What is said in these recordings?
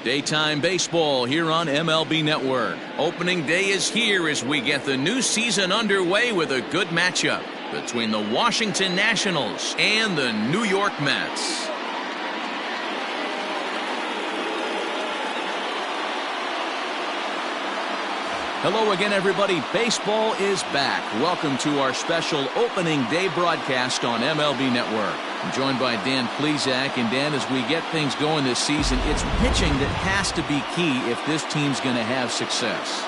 Daytime baseball here on MLB Network. Opening day is here as we get the new season underway with a good matchup between the Washington Nationals and the New York Mets. Hello again, everybody. Baseball is back. Welcome to our special opening day broadcast on MLB Network. I'm joined by Dan Plesac. And Dan, as we get things going this season, it's pitching that has to be key if this team's going to have success.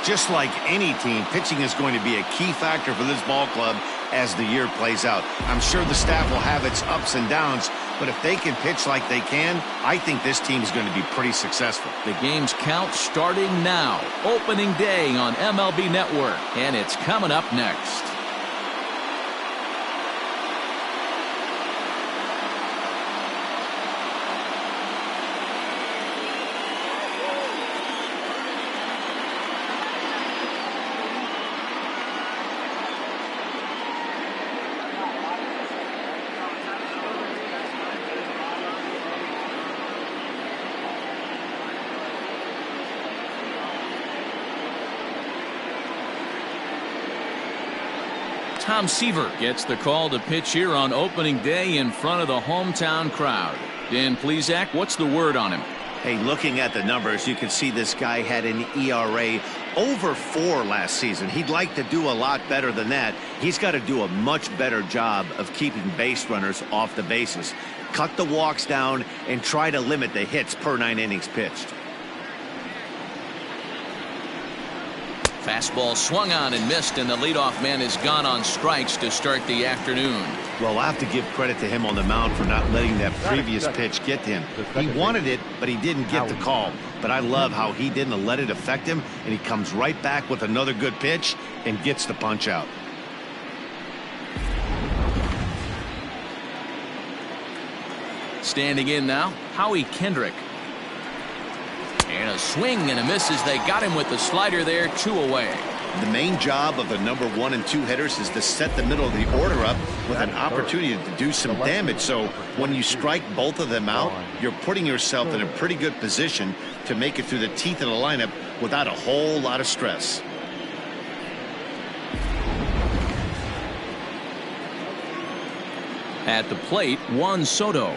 Just like any team, pitching is going to be a key factor for this ball club as the year plays out. I'm sure the staff will have its ups and downs, but if they can pitch like they can, I think this team is going to be pretty successful. The game's count starting now. Opening day on MLB Network, and it's coming up next. Tom Seaver gets the call to pitch here on opening day in front of the hometown crowd. Dan Plesac, what's the word on him? Hey, looking at the numbers, you can see this guy had an ERA over 4 last season. He'd like to do a lot better than that. He's got to do a much better job of keeping base runners off the bases. Cut the walks down and try to limit the hits per 9 innings pitched. Fastball swung on and missed, and the leadoff man is gone on strikes to start the afternoon. Well, I have to give credit to him on the mound for not letting that previous pitch get to him. He wanted it, but he didn't get the call. But I love how he didn't let it affect him, and he comes right back with another good pitch and gets the punch out. Standing in now, Howie Kendrick. And a swing and a miss as they got him with the slider there, 2 away. The main job of the number 1 and 2 hitters is to set the middle of the order up with an opportunity to do some damage. So when you strike both of them out, you're putting yourself in a pretty good position to make it through the teeth of the lineup without a whole lot of stress. At the plate, Juan Soto.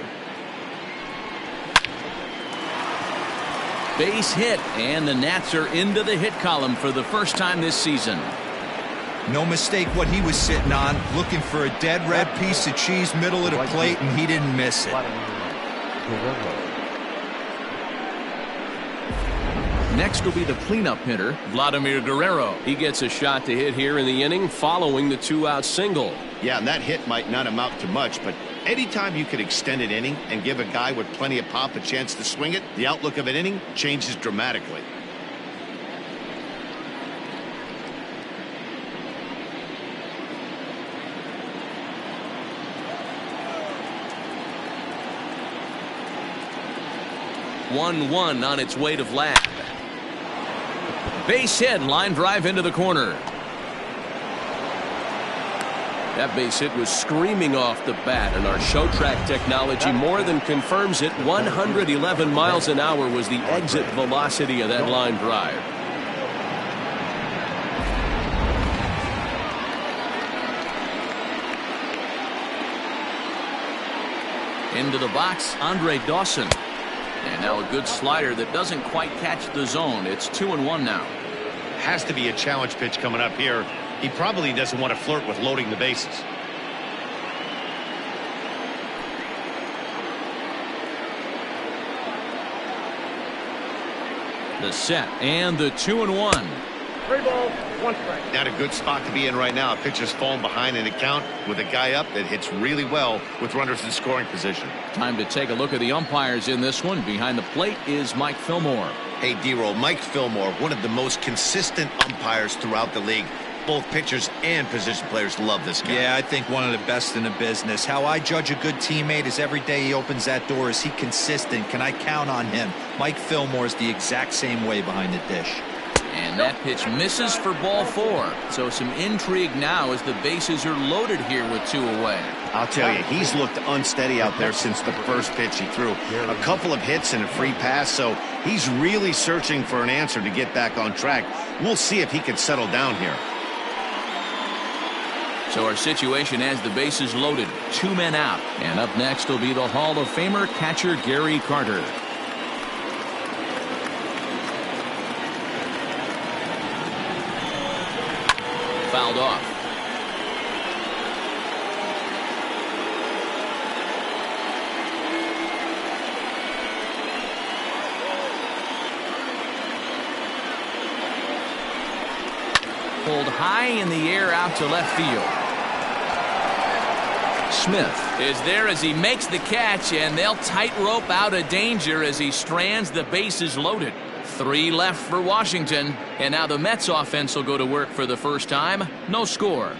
Base hit, and the Nats are into the hit column for the first time this season. No mistake what he was sitting on, looking for a dead red piece of cheese middle of the plate, and he didn't miss it. Next will be the cleanup hitter, Vladimir Guerrero. He gets a shot to hit here in the inning following the 2-out single. Yeah, and that hit might not amount to much, but anytime you can extend an inning and give a guy with plenty of pop a chance to swing it, the outlook of an inning changes dramatically. One on its way to Vlad. Base hit, line drive into the corner. That base hit was screaming off the bat, and our show track technology more than confirms it. 111 miles an hour was the exit velocity of that line drive. Into the box, Andre Dawson. And now a good slider that doesn't quite catch the zone. It's 2-1 now. Has to be a challenge pitch coming up here. He probably doesn't want to flirt with loading the bases. The set and the 2-1. 3 balls, 1 strike. Not a good spot to be in right now. A pitcher's falling behind in a count with a guy up that hits really well with runners in scoring position. Time to take a look at the umpires in this one. Behind the plate is Mike Fillmore. Hey, D-Roll, Mike Fillmore, one of the most consistent umpires throughout the league. Both pitchers and position players love this guy. Yeah, I think one of the best in the business. How I judge a good teammate is every day he opens that door. Is he consistent? Can I count on him? Mike Fillmore is the exact same way behind the dish. And that pitch misses for ball 4. So some intrigue now as the bases are loaded here with 2 away. I'll tell you, he's looked unsteady out there since the first pitch he threw. A couple of hits and a free pass, so he's really searching for an answer to get back on track. We'll see if he can settle down here. So our situation has the bases loaded, 2 men out. And up next will be the Hall of Famer catcher Gary Carter. Fouled off. Pulled high in the air out to left field. Smith is there as he makes the catch, and they'll tightrope out of danger as he strands the bases loaded. 3 left for Washington, and now the Mets offense will go to work for the first time. No score.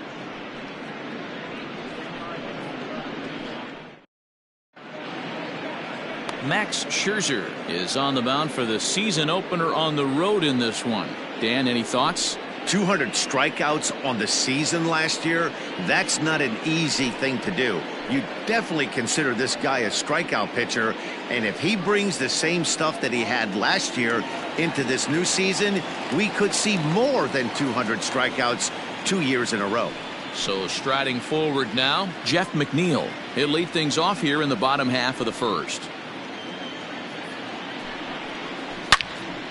Max Scherzer is on the mound for the season opener on the road in this one. Dan, any thoughts? 200 strikeouts on the season last year. That's not an easy thing to do. You definitely consider this guy a strikeout pitcher, and if he brings the same stuff that he had last year into this new season, we could see more than 200 strikeouts 2 years in a row. So striding forward now, Jeff McNeil. He'll lead things off here in the bottom half of the first.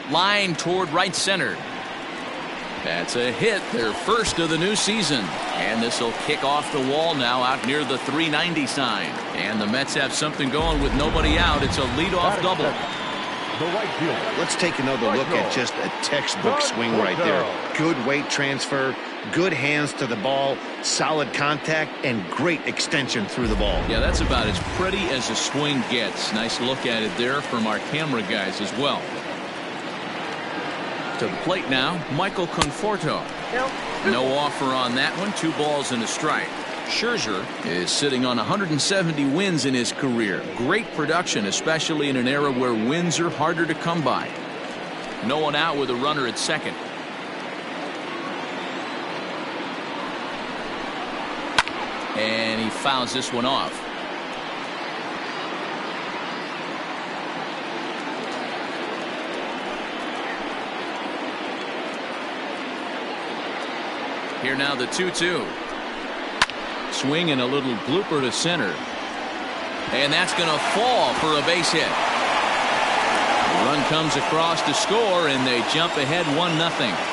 Line toward right center. That's a hit, their first of the new season. And this will kick off the wall now out near the 390 sign. And the Mets have something going with nobody out. It's a leadoff double. Let's take another look at just a textbook swing right there. Good weight transfer, good hands to the ball, solid contact, and great extension through the ball. Yeah, that's about as pretty as a swing gets. Nice look at it there from our camera guys as well. To the plate now, Michael Conforto. No offer on that one. 2 balls and a strike. Scherzer is sitting on 170 wins in his career. Great production, especially in an era where wins are harder to come by. No one out with a runner at second. And he fouls this one off. Here now the 2-2. Swing and a little blooper to center. And that's going to fall for a base hit. The run comes across to score, and they jump ahead 1-0.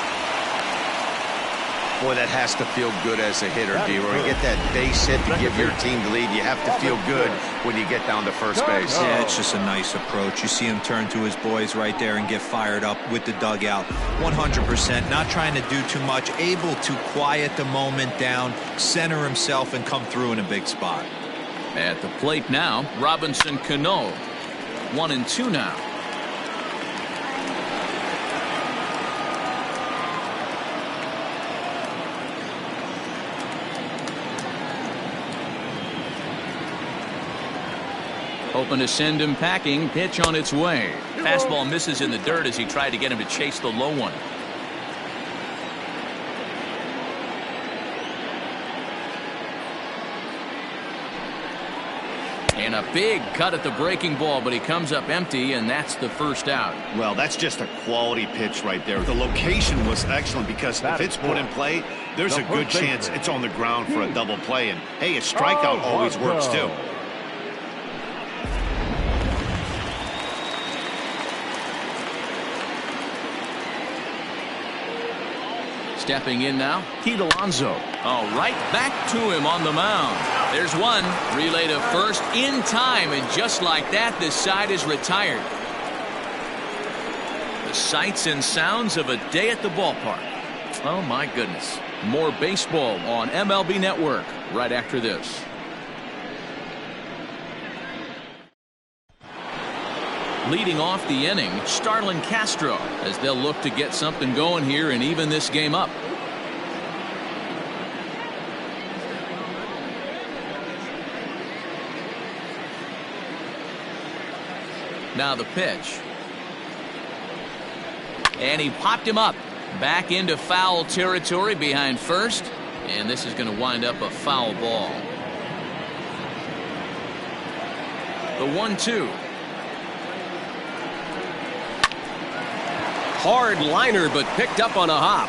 Boy, that has to feel good as a hitter, D-Roy. You get that base hit to give your team the lead. You have to feel good when you get down to first base. Yeah, it's just a nice approach. You see him turn to his boys right there and get fired up with the dugout. 100%, not trying to do too much, able to quiet the moment down, center himself, and come through in a big spot. At the plate now, Robinson Cano. 1-2 now. Hoping to send him packing. Pitch on its way. Fastball misses in the dirt as he tried to get him to chase the low one. And a big cut at the breaking ball, but he comes up empty, and that's the first out. Well, that's just a quality pitch right there. The location was excellent because if it's put in play, there's a good chance it's on the ground for a double play. And, hey, a strikeout always works, too. Stepping in now, Pete Alonso. Oh, right back to him on the mound. There's one. Relay to first in time, and just like that, this side is retired. The sights and sounds of a day at the ballpark. Oh, my goodness. More baseball on MLB Network right after this. Leading off the inning, Starlin Castro, as they'll look to get something going here and even this game up. Now the pitch. And he popped him up. Back into foul territory behind first, and this is going to wind up a foul ball. The 1-2. Hard liner, but picked up on a hop.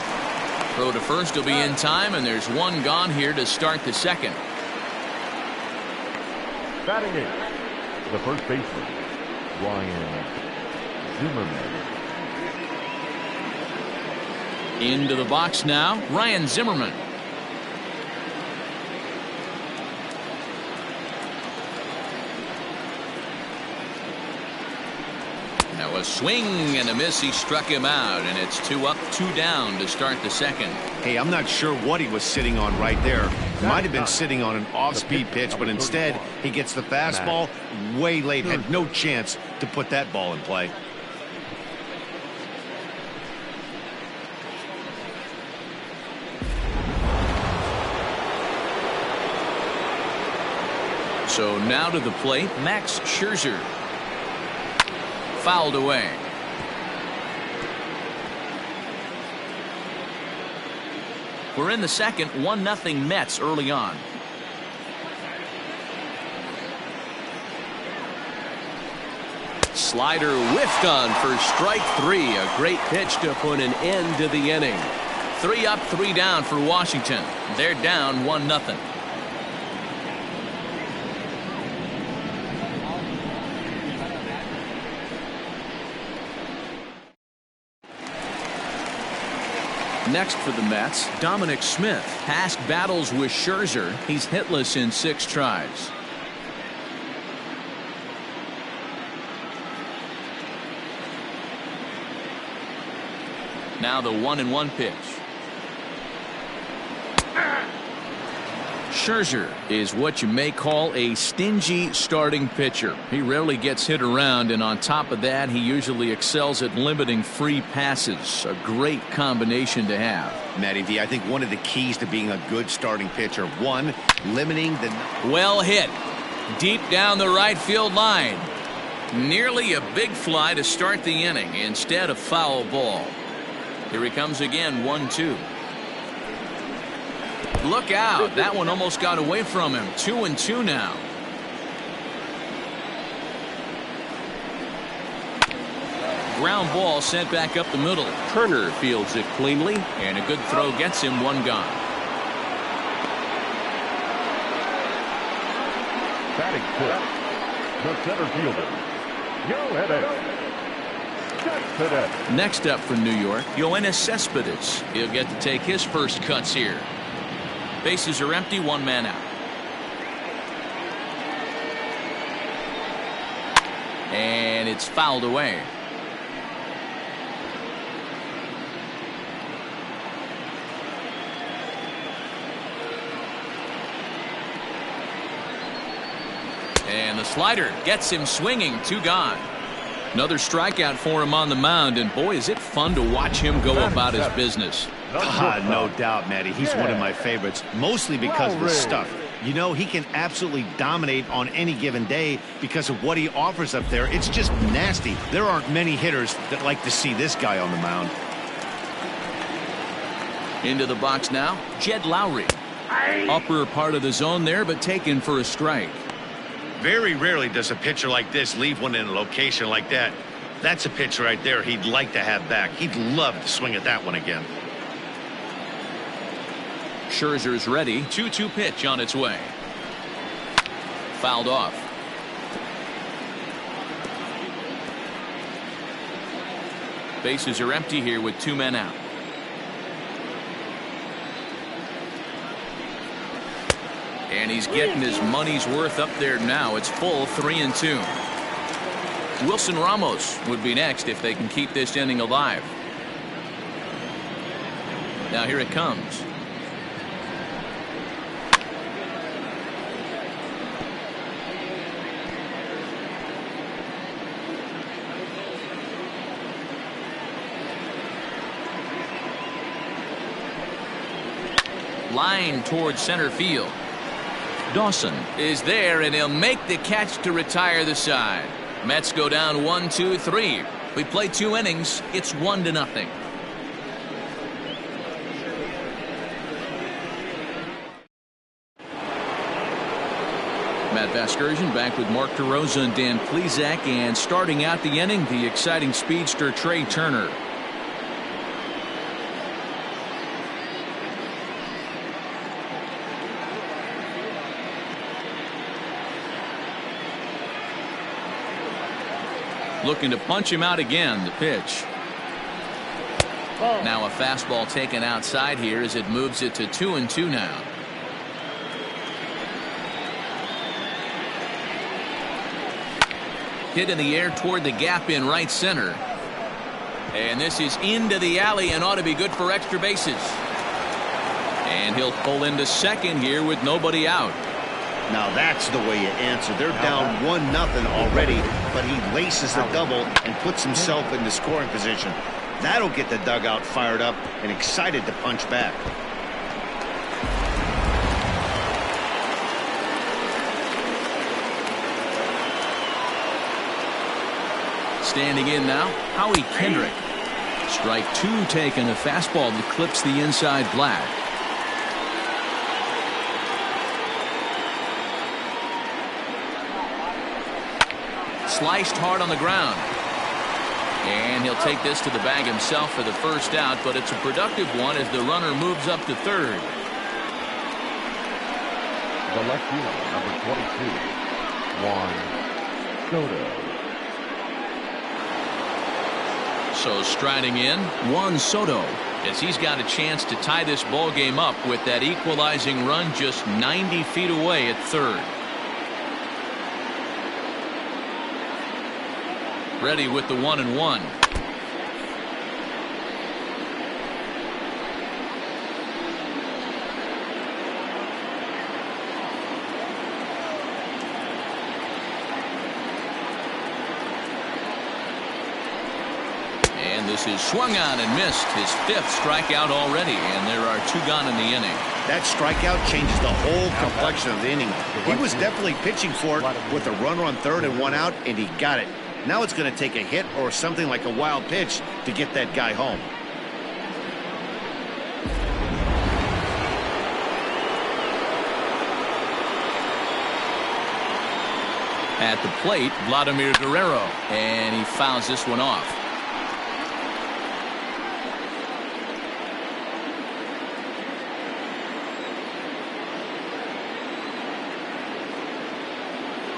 Throw to first will be in time, and there's one gone here to start the second. Batting in, the first baseman, Ryan Zimmerman. Into the box now, Ryan Zimmerman. Now a swing and a miss. He struck him out, and it's 2 up, 2 down to start the second. Hey, I'm not sure what he was sitting on right there. Might have been sitting on an off-speed pitch, but instead he gets the fastball way late. Had no chance to put that ball in play. So now to the plate, Max Scherzer. Fouled away. We're in the second, 1-0 Mets early on. Slider whiffed on for strike 3. A great pitch to put an end to the inning. 3 up, 3 down for Washington. They're down 1-0. Next for the Mets, Dominic Smith. Past battles with Scherzer, he's hitless in 6 tries. Now the 1-1 pitch. Scherzer is what you may call a stingy starting pitcher. He rarely gets hit around, and on top of that, he usually excels at limiting free passes. A great combination to have. Matty V, I think one of the keys to being a good starting pitcher, one, limiting the... Well hit. Deep down the right field line. Nearly a big fly to start the inning. Instead, a foul ball. Here he comes again, 1-2. Look out. That one almost got away from him. 2-2 now. Ground ball sent back up the middle. Turner fields it cleanly. And a good throw gets him, 1 gone. Batting fifth, the center fielder, Yoenis. Next up for New York, Yoenis Cespedes. He'll get to take his first cuts here. Bases are empty, 1 man out. And it's fouled away. And the slider gets him swinging, 2 gone. Another strikeout for him on the mound, and boy, is it fun to watch him go about his business. No doubt, Matty. He's one of my favorites, mostly because of the stuff. You know, he can absolutely dominate on any given day because of what he offers up there. It's just nasty. There aren't many hitters that like to see this guy on the mound. Into the box now, Jed Lowry. Upper part of the zone there, but taken for a strike. Very rarely does a pitcher like this leave one in a location like that. That's a pitch right there he'd like to have back. He'd love to swing at that one again. Scherzer's ready. 2-2 pitch on its way. Fouled off. Bases are empty here with 2 men out. And he's getting his money's worth up there now. It's full, 3-2. Wilson Ramos would be next if they can keep this inning alive. Now here it comes. Line towards center field. Dawson is there, and he'll make the catch to retire the side. Mets go down 1-2-3. We play 2 innings. It's 1-0. Matt Vasgersian back with Mark DeRosa and Dan Plesac, and starting out the inning, the exciting speedster Trey Turner. Looking to punch him out again. The pitch. Now a fastball taken outside here as it moves it to 2-2 now. Hit in the air toward the gap in right center. And this is into the alley and ought to be good for extra bases. And he'll pull into second here with nobody out. Now that's the way you answer. They're down 1-0 already, but he laces the double and puts himself in the scoring position. That'll get the dugout fired up and excited to punch back. Standing in now, Howie Kendrick. Strike 2 taken, a fastball that clips the inside flat. Sliced hard on the ground. And he'll take this to the bag himself for the first out, but it's a productive one as the runner moves up to third. The left fielder, number 22, Juan Soto. So striding in, Juan Soto, as he's got a chance to tie this ball game up with that equalizing run just 90 feet away at third. Ready with the 1-1. And this is swung on and missed. His 5th strikeout already, and there are 2 gone in the inning. That strikeout changes the whole complexion of the inning. He was definitely pitching for it with a runner on third and 1 out, and he got it. Now it's going to take a hit or something like a wild pitch to get that guy home. At the plate, Vladimir Guerrero, and he fouls this one off.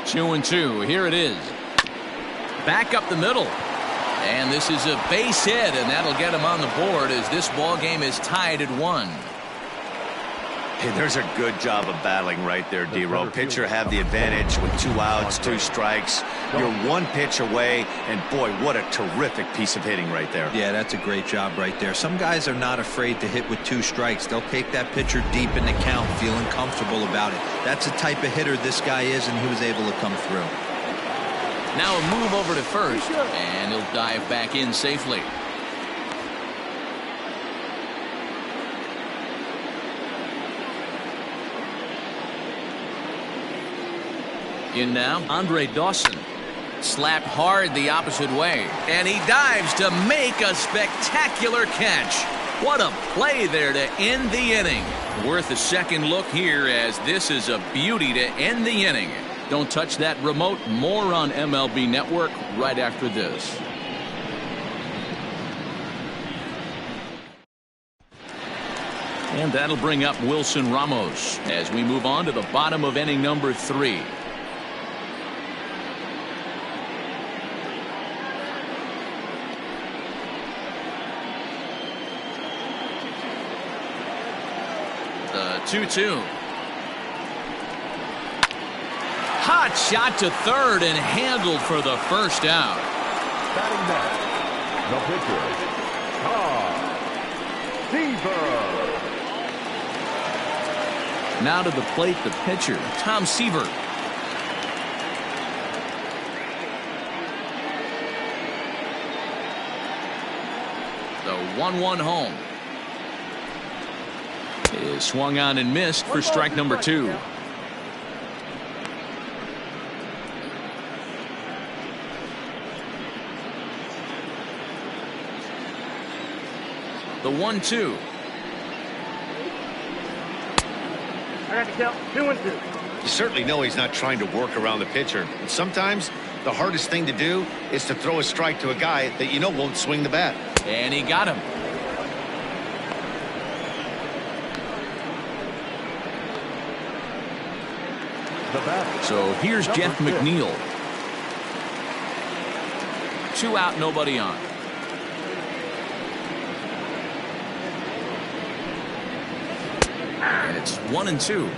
Two and 2. Here it is. Back up the middle. And this is a base hit, and that'll get him on the board as this ball game is tied at 1. Hey, there's a good job of battling right there, D-Row. Pitcher have the advantage with 2 outs, 2 strikes. You're 1 pitch away, and boy, what a terrific piece of hitting right there. Yeah, that's a great job right there. Some guys are not afraid to hit with 2 strikes. They'll take that pitcher deep in the count, feeling comfortable about it. That's the type of hitter this guy is, and he was able to come through. Now a move over to first, and he'll dive back in safely. In now, Andre Dawson. Slapped hard the opposite way, and he dives to make a spectacular catch. What a play there to end the inning. Worth a second look here, as this is a beauty to end the inning. Don't touch that remote. More on MLB Network right after this. And that'll bring up Wilson Ramos as we move on to the bottom of inning number 3. The 2-2. Hot shot to third and handled for the first out. Batting next, the pitcher, Tom Seaver. Now to the plate, the pitcher, Tom Seaver. The 1-1 home is swung on and missed for strike number 2. The 1-2. I got to count 2-2. You certainly know he's not trying to work around the pitcher. And sometimes the hardest thing to do is to throw a strike to a guy that you know won't swing the bat. And he got him. So here's Jeff McNeil. 2 out, nobody on. And it's 1-2.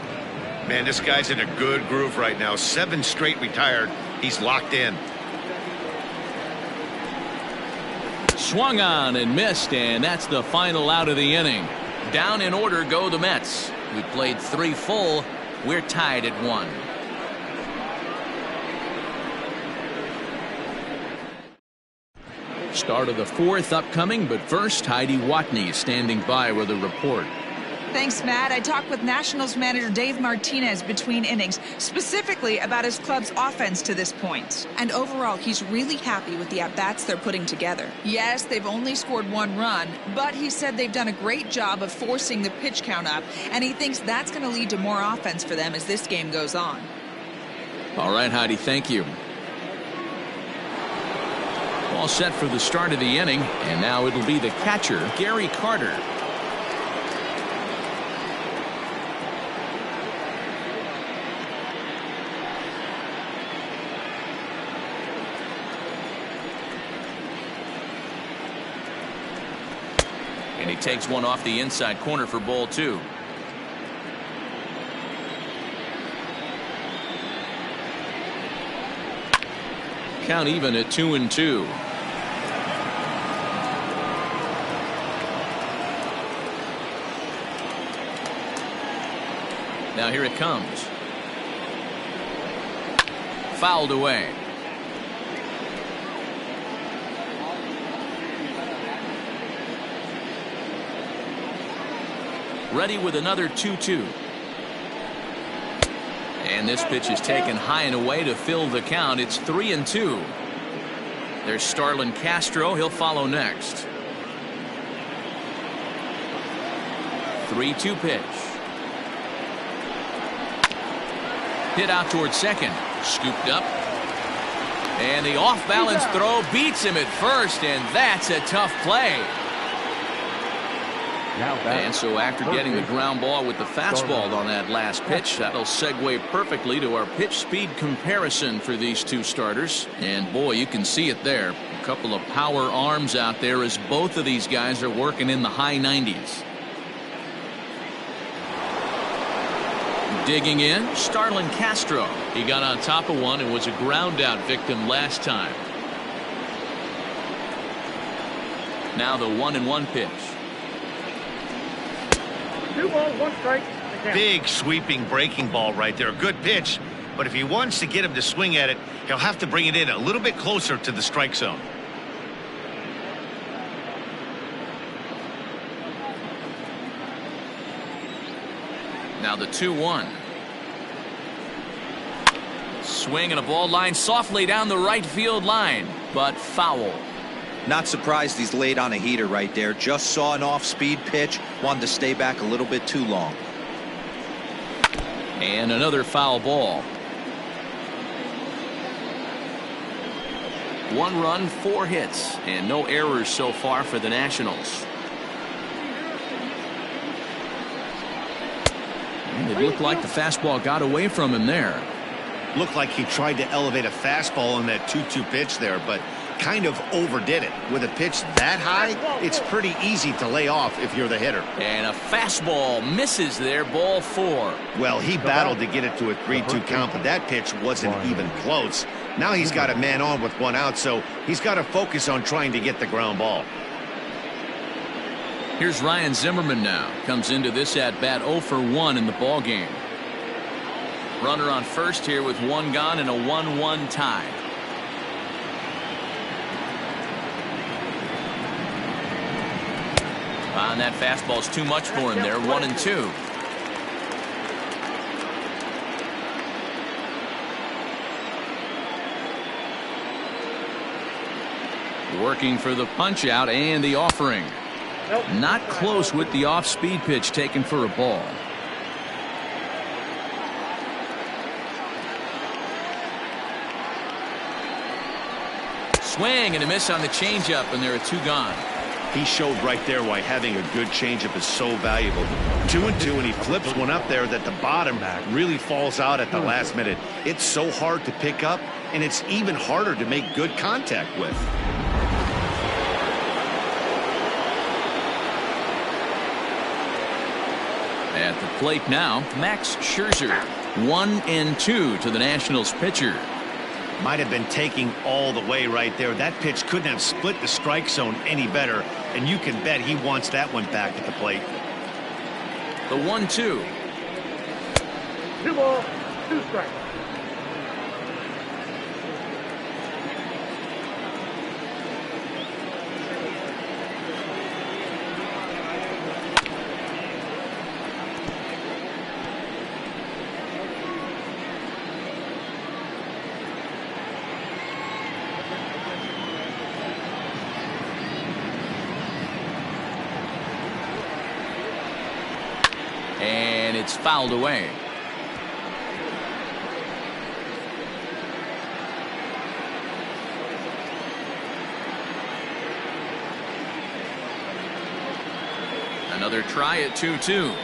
Man, this guy's in a good groove right now. 7 straight retired. He's locked in. Swung on and missed, and that's the final out of the inning. Down in order go the Mets. We played 3 full. We're tied at 1. Start of the 4th upcoming, but first Heidi Watney standing by with a report. Thanks, Matt. I talked with Nationals manager Dave Martinez between innings, specifically about his club's offense to this point. And overall, he's really happy with the at-bats they're putting together. Yes, they've only scored 1 run, but he said they've done a great job of forcing the pitch count up, and he thinks that's going to lead to more offense for them as this game goes on. All right, Heidi, thank you. All set for the start of the inning, and now it'll be the catcher, Gary Carter. And he takes one off the inside corner for ball 2. Count even at 2-2. Now here it comes. Fouled away. Ready with another 2-2. And this pitch is taken high and away to fill the count. It's 3-2. There's Starlin Castro. He'll follow next. 3-2 pitch. Hit out towards second. Scooped up. And the off-balance throw beats him at first, and that's a tough play. And so after getting the ground ball with the fastball on that last pitch, that'll segue perfectly to our pitch speed comparison for these 2 starters. And boy, you can see it there. A couple of power arms out there as both of these guys are working in the high 90s. Digging in, Starlin Castro. He got on top of one and was a ground out victim last time. Now the 1-1 pitch. 2 balls, 1 strike. Big sweeping breaking ball right there. Good pitch. But if he wants to get him to swing at it, he'll have to bring it in a little bit closer to the strike zone. Now the 2-1. Swing and a ball line softly down the right field line, but foul. Not surprised he's laid on a heater right there. Just saw an off-speed pitch. Wanted to stay back a little bit too long. And another foul ball. 1 run, 4 hits, and no errors so far for the Nationals. And it looked like the fastball got away from him there. Looked like he tried to elevate a fastball on that 2-2 pitch there, but kind of overdid it. With a pitch that high, it's pretty easy to lay off if you're the hitter. And a fastball misses there, ball 4. Well, he battled to get it to a 3-2 count, but that pitch wasn't even close. Now he's got a man on with 1 out, so he's got to focus on trying to get the ground ball. Here's Ryan Zimmerman now. Comes into this at-bat 0 for 1 in the ball game. Runner on first here with 1 gone and a 1-1 tie. And that fastball's too much for him there. 1-2. Working for the punch out and the offering. Not close with the off-speed pitch taken for a ball. swing and a miss on the changeup, and there are 2 gone. He showed right there why having a good changeup is so valuable. 2-2, and he flips one up there that the bottom really falls out at the last minute. It's so hard to pick up, and it's even harder to make good contact with. At the plate now, Max Scherzer. 1-2 to the Nationals pitcher. Might have been taking all the way right there. That pitch couldn't have split the strike zone any better, and you can bet he wants that one back at the plate. The 1-2. 2 balls, 2 strikes. And it's fouled away. Another try at 2-2.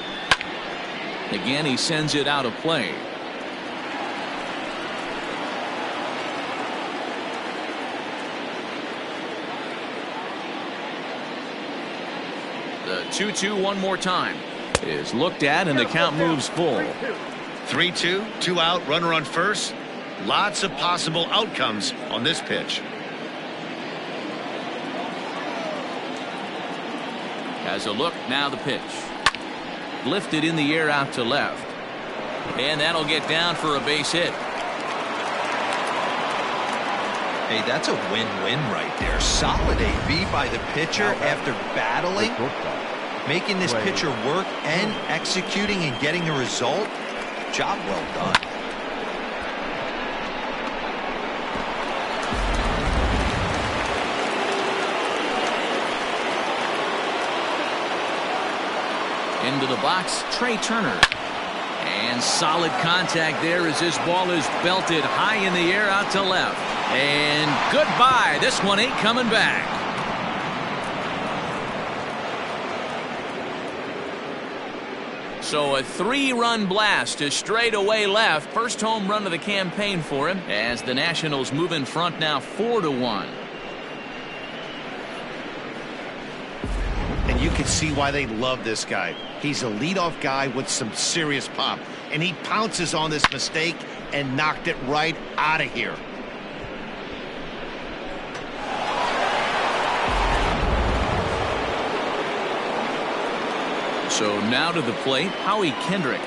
Again, he sends it out of play. The 2-2 one more time is looked at, and the count moves full. 3-2, 2 out, runner on first. Lots of possible outcomes on this pitch. Has a look, now the pitch. Lifted in the air out to left. And that'll get down for a base hit. Hey, that's a win-win right there. Solid AB by the pitcher after battling, making this pitcher work and executing and getting a result. Job well done. Into the box, Trey Turner. And solid contact there as this ball is belted high in the air out to left. And goodbye. This one ain't coming back. So a 3-run blast to straightaway left. First home run of the campaign for him as the Nationals move in front now 4-1. And you can see why they love this guy. He's a leadoff guy with some serious pop, and he pounces on this mistake and knocked it right out of here. So now to the plate, Howie Kendrick.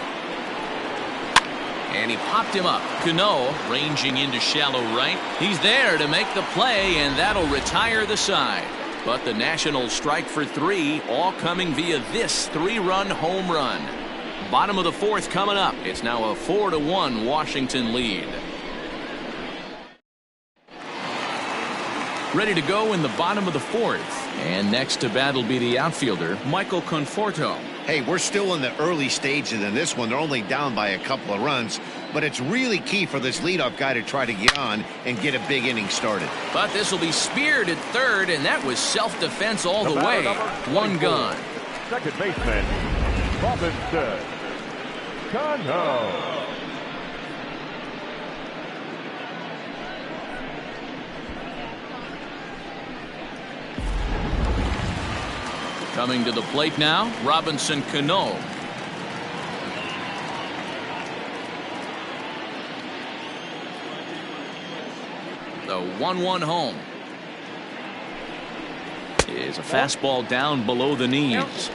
And he popped him up. Cano ranging into shallow right. He's there to make the play, and that'll retire the side. But the Nationals strike for 3, all coming via this 3-run home run. Bottom of the 4th coming up. It's now a 4-1 Washington lead. Ready to go in the bottom of the 4th. And next to bat will be the outfielder, Michael Conforto. Hey, we're still in the early stages in this one. They're only down by a couple of runs, but it's really key for this leadoff guy to try to get on and get a big inning started. But this will be speared at third, and that was self-defense all the way. 1 gone. Second baseman, Robinson Cano. Coming to the plate now, Robinson Cano. The 1-1 home. Is a fastball down below the knees.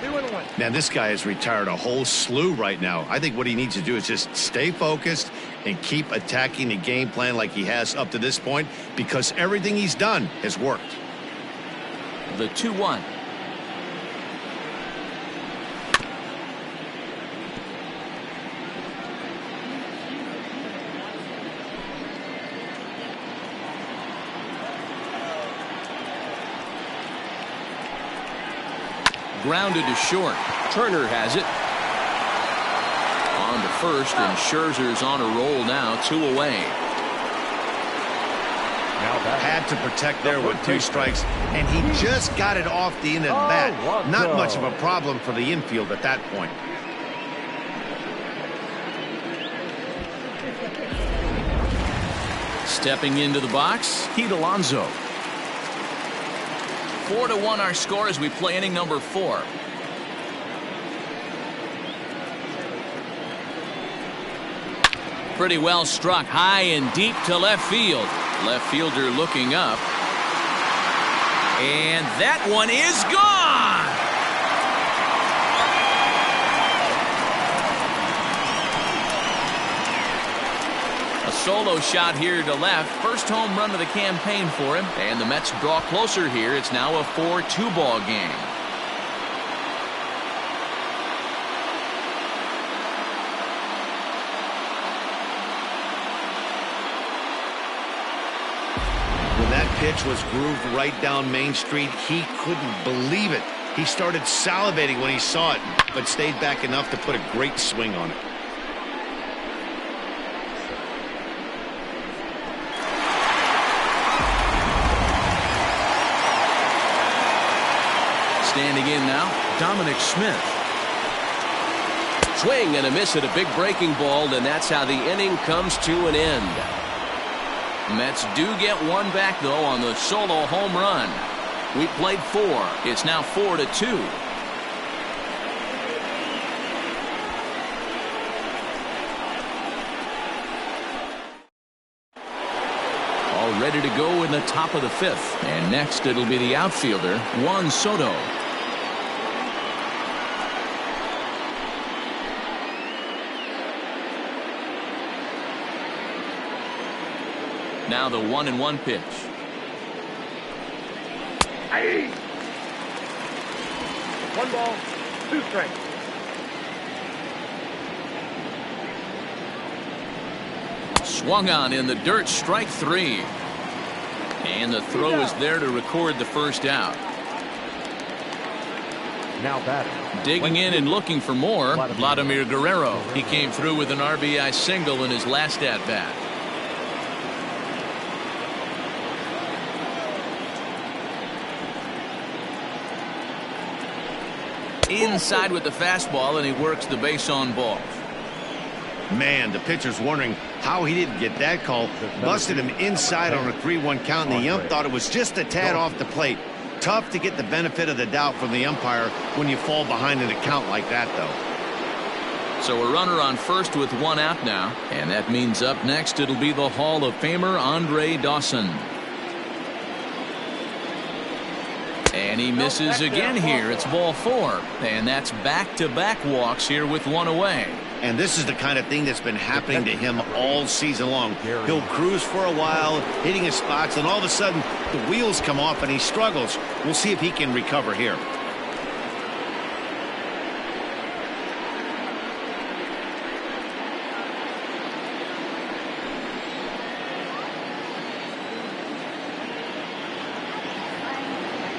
Man, this guy has retired a whole slew right now. I think what he needs to do is just stay focused and keep attacking the game plan like he has up to this point, because everything he's done has worked. The 2-1. Grounded to short. Turner has it. On to first, and Scherzer's on a roll now, 2 away. Now Had to protect there with 2 strikes, and he just got it off the end of the bat. Not much of a problem for the infield at that point. Stepping into the box, Pete Alonso. 4-1 our score as we play inning number 4. Pretty well struck high and deep to left field. Left fielder looking up. And that one is gone. A solo shot here to left. First home run of the campaign for him. And the Mets draw closer here. It's now a 4-2 ball game. When that pitch was grooved right down Main Street, he couldn't believe it. He started salivating when he saw it, but stayed back enough to put a great swing on it. Standing in now, Dominic Smith. Swing and a miss at a big breaking ball, and that's how the inning comes to an end. Mets do get one back, though, on the solo home run. We played 4. It's now 4-2. All ready to go in the top of the 5th. And next it'll be the outfielder, Juan Soto. Now the 1-1 pitch. Aye. 1 ball, 2 strikes. Swung on in the dirt, strike 3. And the throw is there to record the first out. Now batting. Digging in and looking for more, Vladimir Guerrero. He came through with an RBI single in his last at-bat. Inside with the fastball, and he works the base on ball. Man, the pitcher's wondering how he didn't get that call. Busted him inside on a 3-1 count, and the ump thought it was just a tad off the plate. Tough to get the benefit of the doubt from the umpire when you fall behind in a count like that, though. So a runner on first with 1 out now, and that means up next it'll be the Hall of Famer Andre Dawson. And he misses again here. It's ball 4. And that's back-to-back walks here with 1 away. And this is the kind of thing that's been happening to him all season long. He'll cruise for a while, hitting his spots, and all of a sudden the wheels come off and he struggles. We'll see if he can recover here.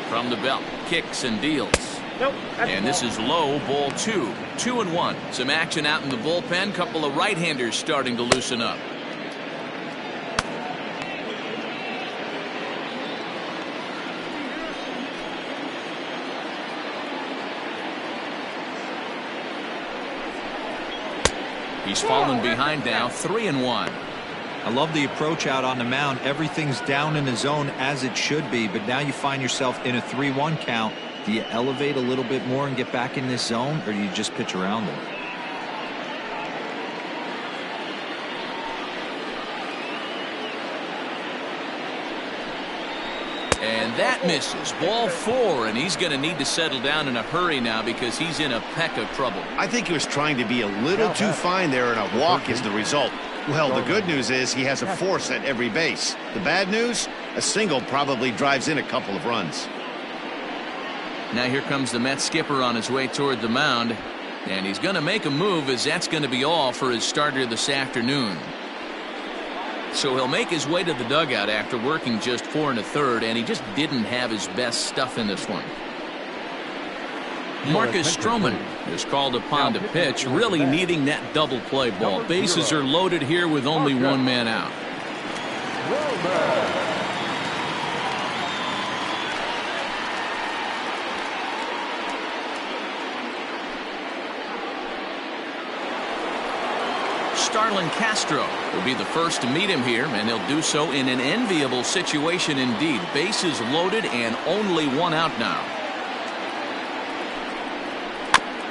From the belt, kicks and deals. Nope, and this is low, ball 2. 2-1. Some action out in the bullpen. Couple of right-handers starting to loosen up. He's fallen behind now, 3-1. I love the approach out on the mound. Everything's down in the zone as it should be, but now you find yourself in a 3-1 count. Do you elevate a little bit more and get back in this zone, or do you just pitch around it? And that misses. Ball 4, and he's going to need to settle down in a hurry now because he's in a peck of trouble. I think he was trying to be a little too fine there, and a walk is the result. Well, the good news is he has a force at every base. The bad news, a single probably drives in a couple of runs. Now here comes the Mets skipper on his way toward the mound, and he's going to make a move, as that's going to be all for his starter this afternoon. So he'll make his way to the dugout after working just 4 1/3, and he just didn't have his best stuff in this one. Marcus Stroman is called upon to pitch, really needing that double play ball. Bases are loaded here with only 1 man out. Starlin Castro will be the first to meet him here, and he'll do so in an enviable situation indeed. Bases loaded and only one out now.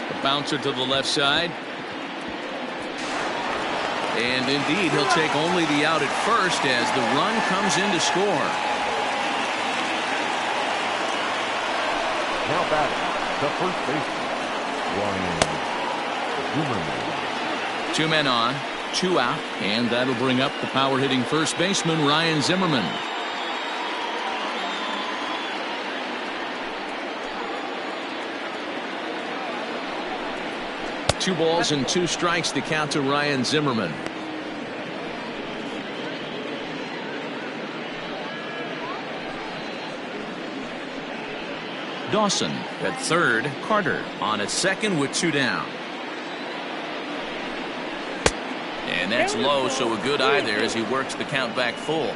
A bouncer to the left side. And indeed, he'll take only the out at first as the run comes in to score. Now batting, the first baseman, Ryan Zimmerman. 2 men on, 2 out, and that'll bring up the power-hitting first baseman, Ryan Zimmerman. Two balls and 2 strikes to count to Ryan Zimmerman. Dawson at third, Carter on at second with 2 down. And that's low, so a good eye there as he works the count back full.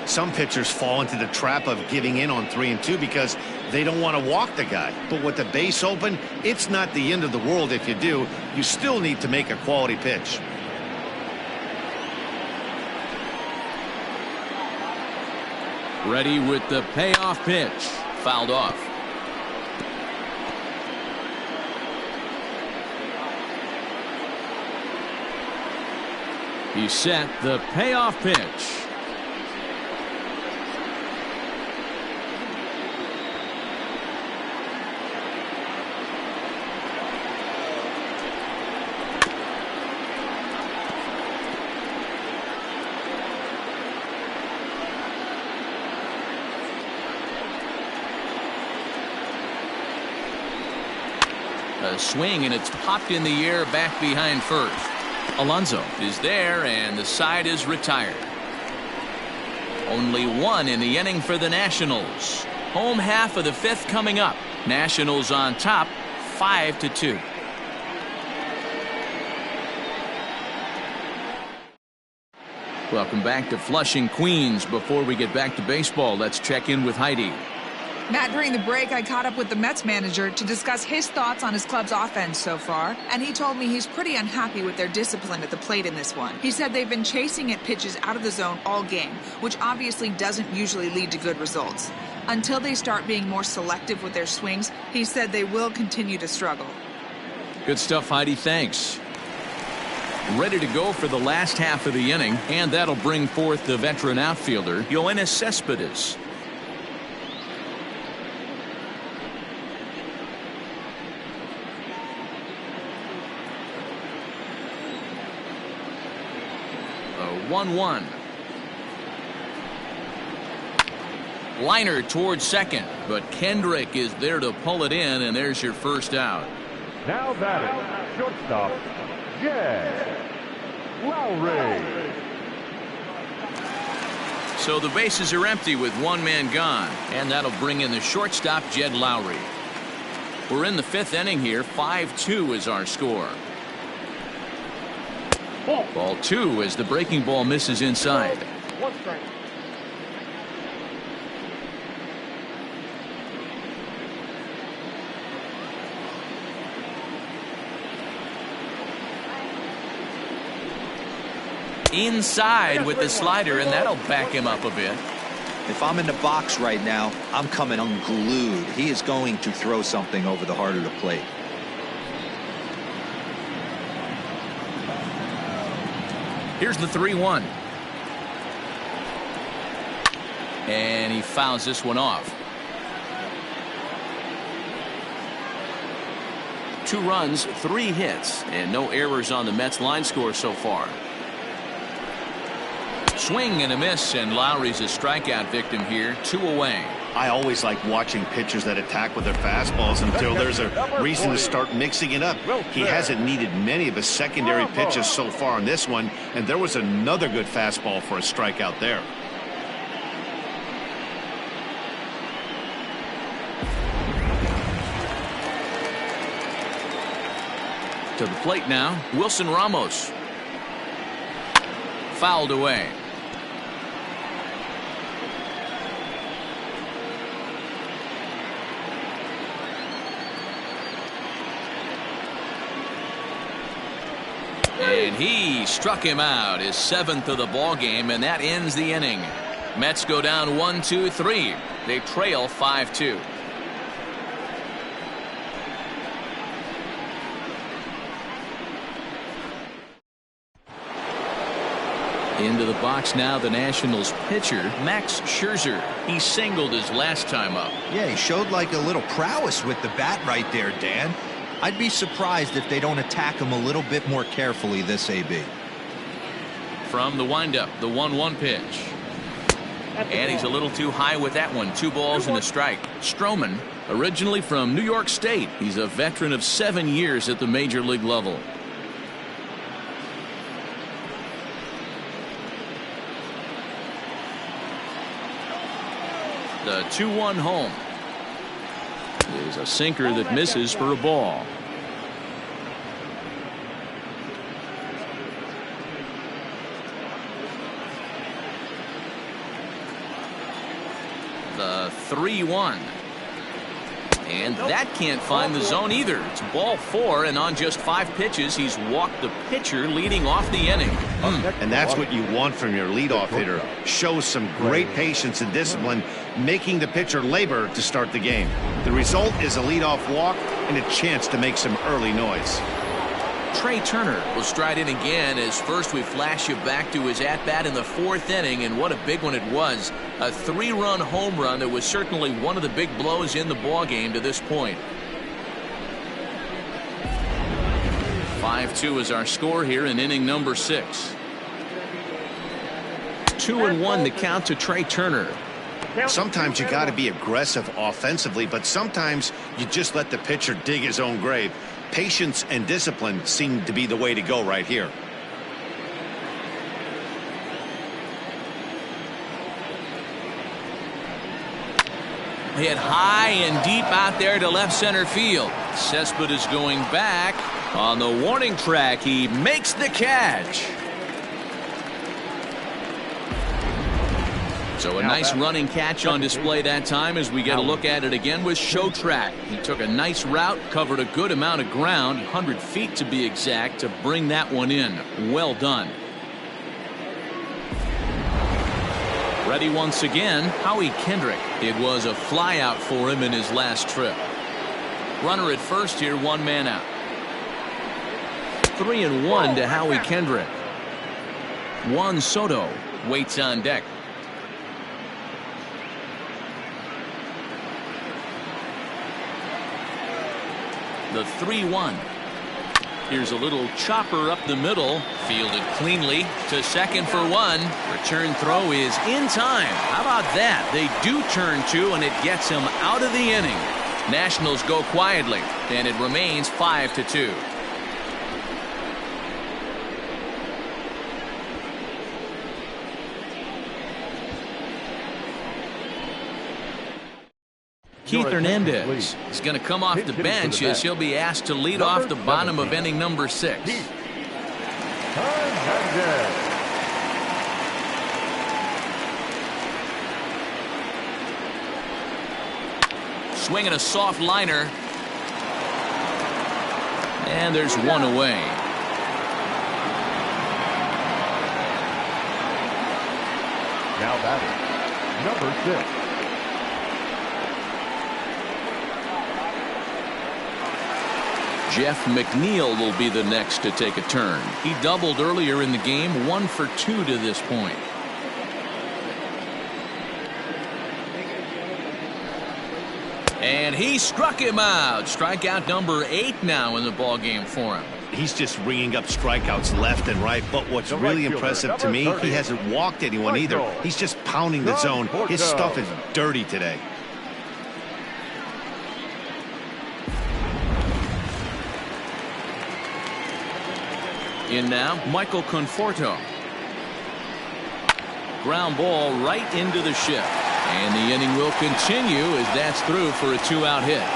Some pitchers fall into the trap of giving in on 3 and 2 because they don't want to walk the guy. But with the base open, it's not the end of the world if you do. You still need to make a quality pitch. Ready with the payoff pitch. Fouled off. He set the payoff pitch. A swing, and it's popped in the air back behind first. Alonso is there, and the side is retired. Only 1 in the inning for the Nationals. Home half of the 5th coming up. Nationals on top, 5-2. Welcome back to Flushing, Queens. Before we get back to baseball, let's check in with Heidi. Matt, during the break, I caught up with the Mets manager to discuss his thoughts on his club's offense so far, and he told me he's pretty unhappy with their discipline at the plate in this one. He said they've been chasing at pitches out of the zone all game, which obviously doesn't usually lead to good results. Until they start being more selective with their swings, he said they will continue to struggle. Good stuff, Heidi. Thanks. Ready to go for the last half of the inning, and that'll bring forth the veteran outfielder, Yoenis Cespedes. A 1-1. Liner towards second, but Kendrick is there to pull it in, and there's your first out. Now batting, shortstop, Jed Lowry. So the bases are empty with 1 man gone, and that'll bring in the shortstop, Jed Lowry. We're in the 5th inning here. 5-2 is our score. Ball 2 as the breaking ball misses inside. 1 strike. Inside with the slider, and that'll back him up a bit. If I'm in the box right now, I'm coming unglued. He is going to throw something over the heart of the plate. Here's the 3-1. And he fouls this one off. 2 runs, 3 hits, and no errors on the Mets line score so far. Swing and a miss, and Lowry's a strikeout victim here. 2 away. I always like watching pitchers that attack with their fastballs until there's a reason to start mixing it up. He hasn't needed many of his secondary pitches so far on this one, and there was another good fastball for a strikeout there. To the plate now, Wilson Ramos. Fouled away. And he struck him out, his 7th of the ball game, and that ends the inning. Mets go down 1-2-3. They trail 5-2. Into the box now, the Nationals pitcher, Max Scherzer. He singled his last time up. Yeah, he showed like a little prowess with the bat right there, Dan. I'd be surprised if they don't attack him a little bit more carefully this AB. From the windup, the 1-1 pitch. And he's a little too high with that one. 2 balls and a strike. Stroman, originally from New York State. He's a veteran of 7 years at the major league level. The 2-1 home is a sinker that misses for a ball. The 3-1. And that can't find the zone either. It's ball 4, and on just 5 pitches, he's walked the pitcher, leading off the inning. And that's what you want from your leadoff hitter. Shows some great patience and discipline, making the pitcher labor to start the game. The result is a leadoff walk and a chance to make some early noise. Trey Turner will stride in again, as first we flash you back to his at-bat in the 4th inning, and what a big one it was. A 3-run home run that was certainly one of the big blows in the ballgame to this point. 5-2 is our score here in inning number 6. 2-1 the count to Trey Turner. Sometimes you got to be aggressive offensively, but sometimes you just let the pitcher dig his own grave. Patience and discipline seem to be the way to go right here. Hit high and deep out there to left center field. Cespedes going back on the warning track. He makes the catch. So a nice running catch on display that time, as we get a look at it again with Show Track. He took a nice route, covered a good amount of ground, 100 feet to be exact, to bring that one in. Well done. Ready once again, Howie Kendrick. It was a fly out for him in his last trip. Runner at first here, 1 man out. 3-1 to Howie Kendrick. Juan Soto waits on deck. The 3-1. Here's a little chopper up the middle, fielded cleanly to second for 1. Return throw is in time. How about that? They do turn 2, and it gets him out of the inning. Nationals go quietly, and it remains 5-2. Keith Hernandez is going to come off the bench, as he'll be asked to lead off the bottom of inning number 6. Swinging a soft liner. And there's 1 away. Now batting, number 6. Jeff McNeil will be the next to take a turn. He doubled earlier in the game, 1 for 2 to this point. And he struck him out. Strikeout number 8 now in the ballgame for him. He's just ringing up strikeouts left and right, but what's really impressive to me, he hasn't walked anyone either. He's just pounding the zone. His stuff is dirty today. In now, Michael Conforto. Ground ball right into the shift. And the inning will continue as that's through for a 2-out hit.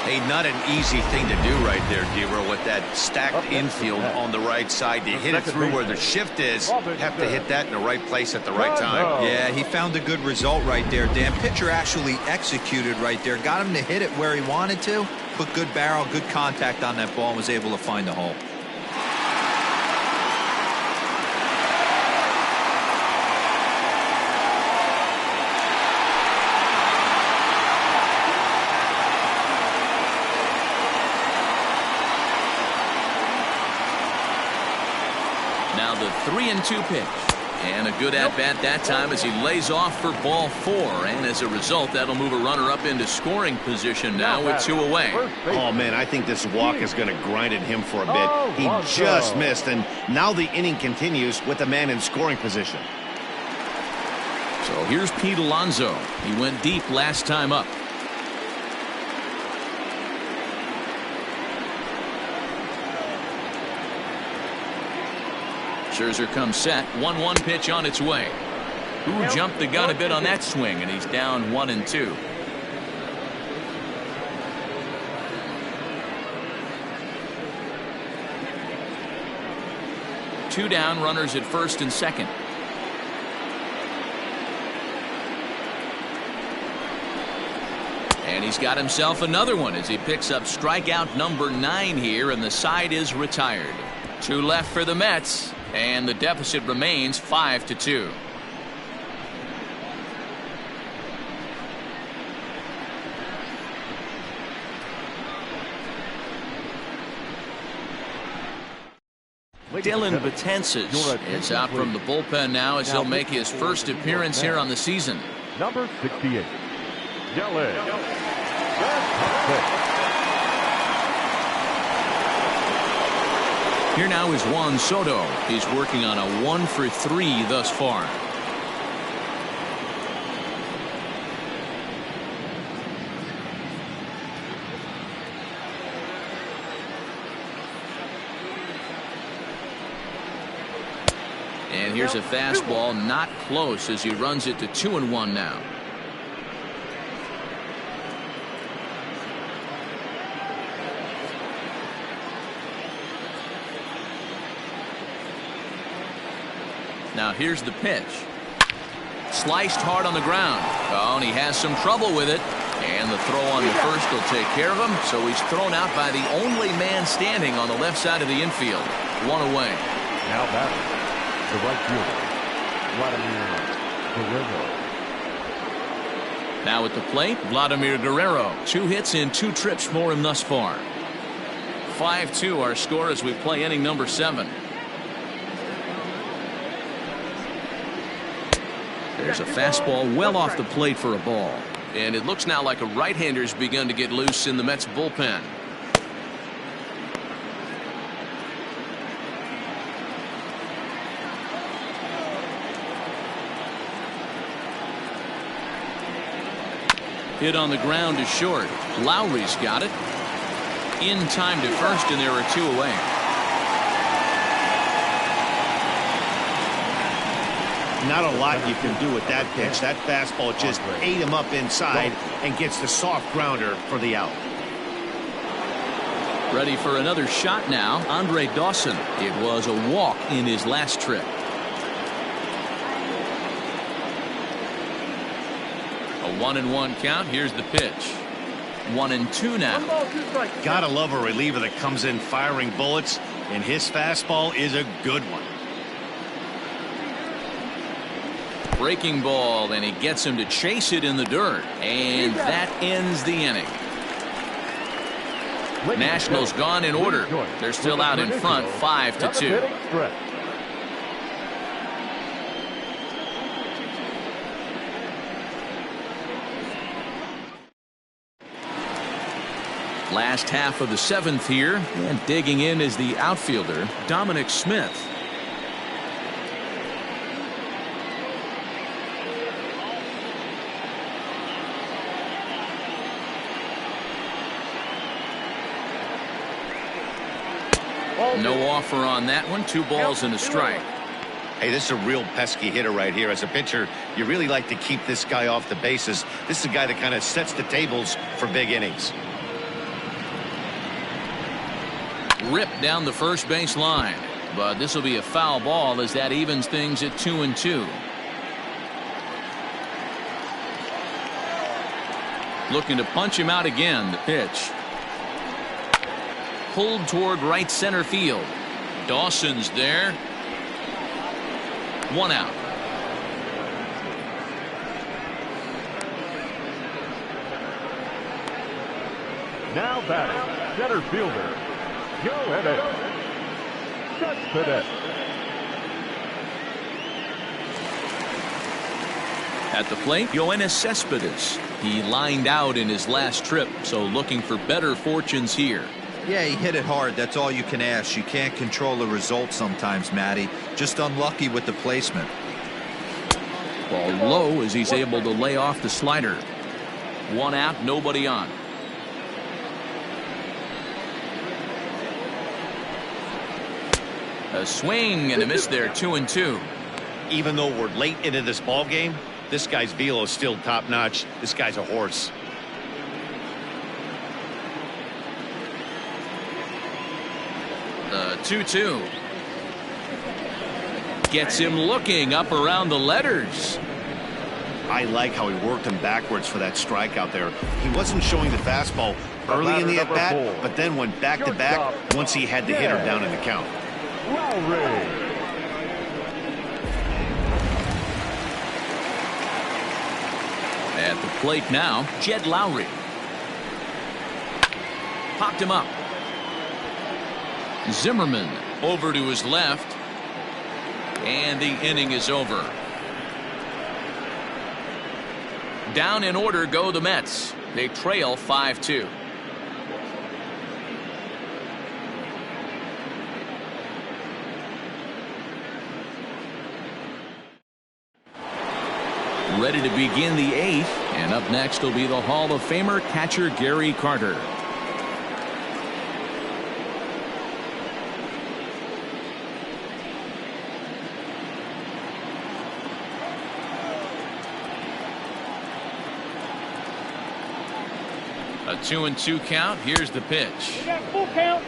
Hey, not an easy thing to do right there, Dero, with that stacked infield on the right side. To hit it through where the shift is, have to hit that in the right place at the right time. Yeah, he found a good result right there, Dan. Pitcher actually executed right there. Got him to hit it where he wanted to. Put good barrel, good contact on that ball, and was able to find the hole. Now the 3-2 pitch. And a good at-bat that time as he lays off for ball 4. And as a result, that'll move a runner up into scoring position now with 2 away. Oh, man, I think this walk is going to grind at him for a bit. He just missed, and now the inning continues with the man in scoring position. So here's Pete Alonso. He went deep last time up. Scherzer comes set. 1-1 pitch on its way. Who jumped the gun a bit on that swing, and he's down 1-2. Two down, runners at first and second. And he's got himself another one as he picks up strikeout number 9 here, and the side is retired. 2 left for the Mets. And the deficit remains 5-2. Dylan Betances is out from the bullpen now as he'll make his first appearance here on the season. Number 68, Dylan. Here now is Juan Soto. He's working on a 1-for-3 thus far. And here's a fastball not close as he runs it to 2-1 now. Now here's the pitch. Sliced hard on the ground. Oh, and he has some trouble with it. And the throw on to first will take care of him. So he's thrown out by the only man standing on the left side of the infield. 1 away. Now batting, the right fielder, Vladimir Guerrero. Now at the plate, Vladimir Guerrero. 2 hits in 2 trips for him thus far. 5-2 our score as we play inning number 7. There's a fastball well off the plate for a ball. And it looks now like a right-hander's begun to get loose in the Mets bullpen. Hit on the ground is short. Lowry's got it. In time to first, and there are 2 away. Not a lot you can do with that pitch. That fastball just ate him up inside and gets the soft grounder for the out. Ready for another shot now. Andre Dawson. It was a walk in his last trip. A 1-1 count. Here's the pitch. 1-2 now. Gotta love a reliever that comes in firing bullets, and his fastball is a good one. Breaking ball, and he gets him to chase it in the dirt. And that ends the inning. Nationals gone in order. They're still out in front, 5-2. Last half of the 7th here, and digging in is the outfielder, Dominic Smith. No offer on that one. 2 balls and a strike. Hey, this is a real pesky hitter right here. As a pitcher, you really like to keep this guy off the bases. This is a guy that kind of sets the tables for big innings. Ripped down the first base line. But this will be a foul ball as that evens things at 2-2. Looking to punch him out again. The pitch. Pulled toward right center field. Dawson's there. 1 out. Now batting, center fielder, Joe Emmett. At the plate, Yoenis Cespedes. He lined out in his last trip, so looking for better fortunes here. Yeah, he hit it hard. That's all you can ask. You can't control the result sometimes, Matty. Just unlucky with the placement. Ball low as he's able to lay off the slider. 1 out, nobody on. A swing and a miss there, 2-2. Even though we're late into this ball game, this guy's velo is still top notch. This guy's a horse. The 2-2 gets him looking up around the letters. I like how he worked him backwards for that strikeout there. He wasn't showing the fastball early in the at bat, but then went back to back once he had the hitter down in the count. At the plate now, Jed Lowry. Popped him up. Zimmerman over to his left. And the inning is over. Down in order go the Mets. They trail 5-2. Ready to begin the 8th, and up next will be the Hall of Famer catcher Gary Carter. A 2-2 count. Here's the pitch. We got full count.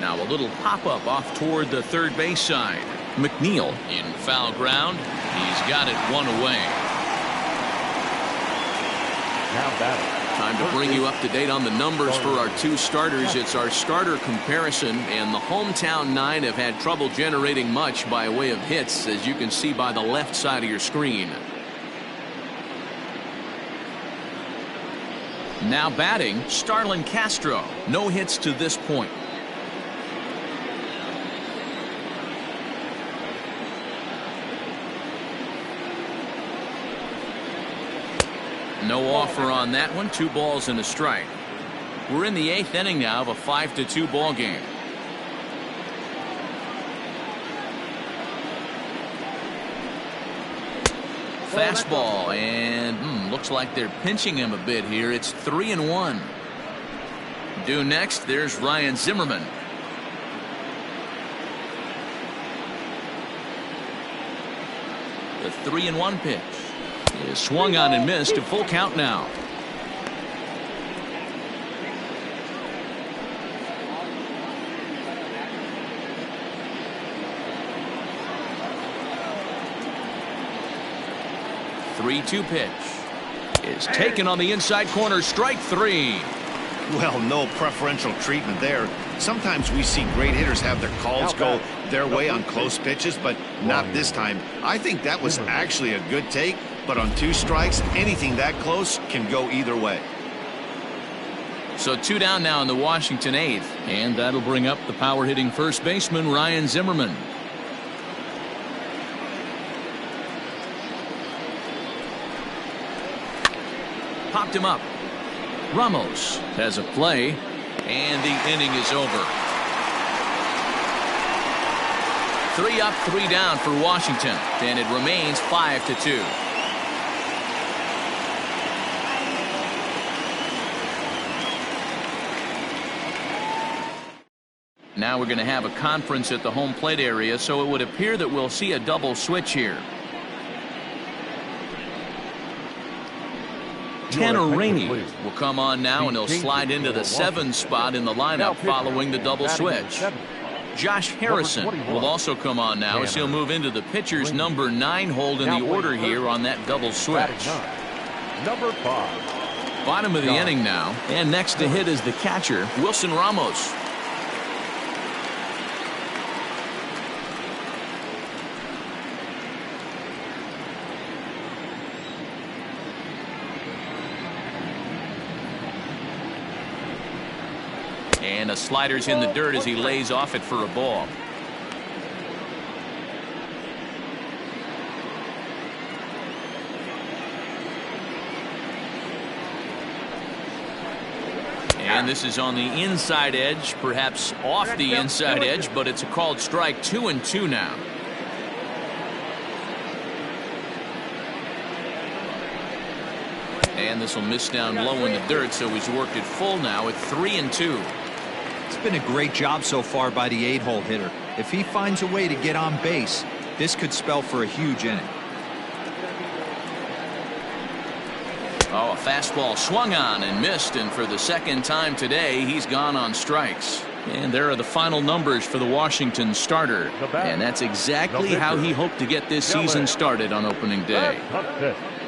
Now a little pop-up off toward the third base side. McNeil in foul ground. He's got it 1 away. Now batting. Time to bring you up to date on the numbers for our 2 starters. It's our starter comparison, and the hometown 9 have had trouble generating much by way of hits, as you can see by the left side of your screen. Now batting, Starlin Castro. No hits to this point. No offer on that one. 2 balls and a strike. We're in the 8th inning now of a 5-2 ball game. Fastball, and looks like they're pinching him a bit here. It's 3-1. Due next, there's Ryan Zimmerman. The 3-1 pitch is swung on and missed. A full count now. The 3-2 pitch is taken on the inside corner. Strike 3. Well, no preferential treatment there. Sometimes we see great hitters have their calls go their way on close pitches, but not this time. I think that was actually a good take, but on 2 strikes, anything that close can go either way. So 2 down now in the Washington 8th, and that'll bring up the power hitting first baseman Ryan Zimmerman. Popped him up. Ramos has a play, and the inning is over. 3 up, 3 down for Washington, and it remains 5-2. Now we're going to have a conference at the home plate area, so it would appear that we'll see a double switch here. Tanner Rainey will come on now, and he'll slide into the 7 spot in the lineup following the double switch. Josh Harrison will also come on now as he'll move into the pitcher's number 9 hold in the order here on that double switch. Number 5. Bottom of the inning now, and next to hit is the catcher, Wilson Ramos. And a slider's in the dirt as he lays off it for a ball. And this is on the inside edge, perhaps off the inside edge, but it's a called strike. 2-2 now. And this will miss down low in the dirt, so he's worked it full now at 3-2. It's been a great job so far by the 8-hole hitter. If he finds a way to get on base, this could spell for a huge inning. Oh, a fastball swung on and missed, and for the second time today, he's gone on strikes. And there are the final numbers for the Washington starter. And that's exactly how he hoped to get this season started on opening day.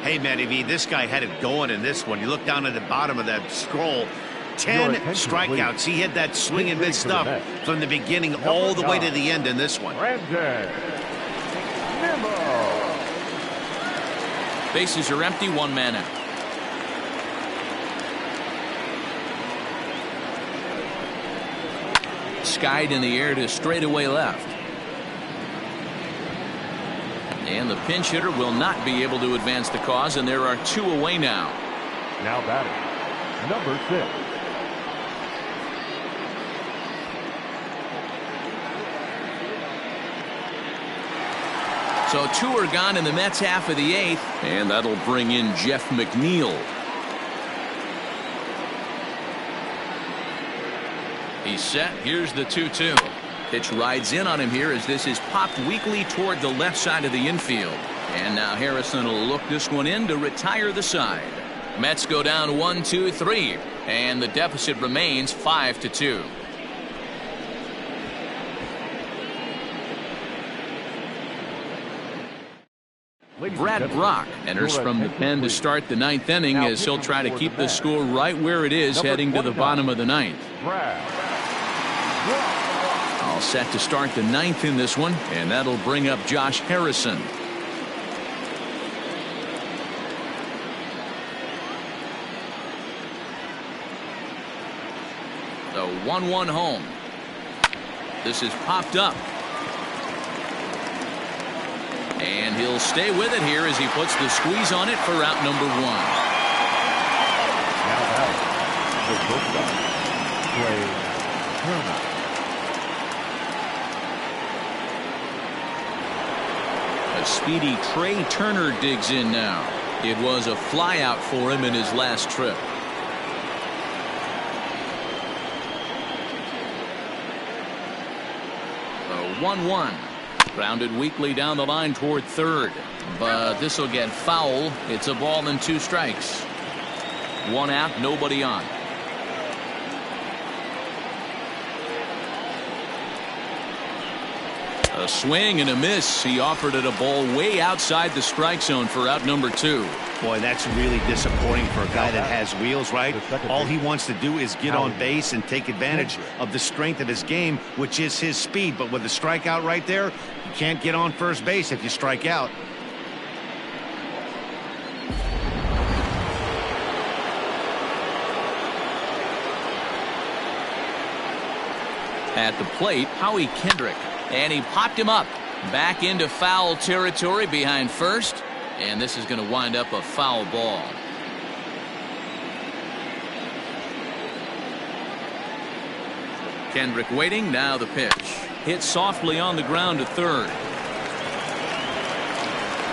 Hey, Matty V, this guy had it going in this one. You look down at the bottom of that scroll. 10 strikeouts. He had that swing and miss stuff from the beginning all the way to the end in this one. Bases are empty, 1 man out. Skied in the air to straightaway left. And the pinch hitter will not be able to advance the cause, and there are 2 away now. Now batting, number 6. So 2 are gone in the Mets half of the 8th, and that'll bring in Jeff McNeil. He's set. Here's the 2-2. Pitch rides in on him here as this is popped weakly toward the left side of the infield. And now Harrison will look this one in to retire the side. Mets go down 1-2-3, and the deficit remains 5-2. Brad Brock enters from the pen to start the 9th inning as he'll try to keep the score right where it is heading to the bottom of the 9th. All set to start the 9th in this one, and that'll bring up Josh Harrison. The 1-1 home. This is popped up. And he'll stay with it here as he puts the squeeze on it for out number 1. Now batting, the shortstop, Trey Turner. A speedy Trey Turner digs in now. It was a flyout for him in his last trip. The 1-1. Grounded weakly down the line toward third, but this will get foul. It's a ball and 2 strikes. 1 out, nobody on. A swing and a miss. He offered it a ball way outside the strike zone for out number 2. Boy, that's really disappointing for a guy that has wheels, right? All he wants to do is get on base and take advantage of the strength of his game, which is his speed. But with a strikeout right there, you can't get on first base if you strike out. At the plate, Howie Kendrick. And he popped him up. Back into foul territory behind first. And this is going to wind up a foul ball. Kendrick waiting. Now the pitch. Hit softly on the ground to third.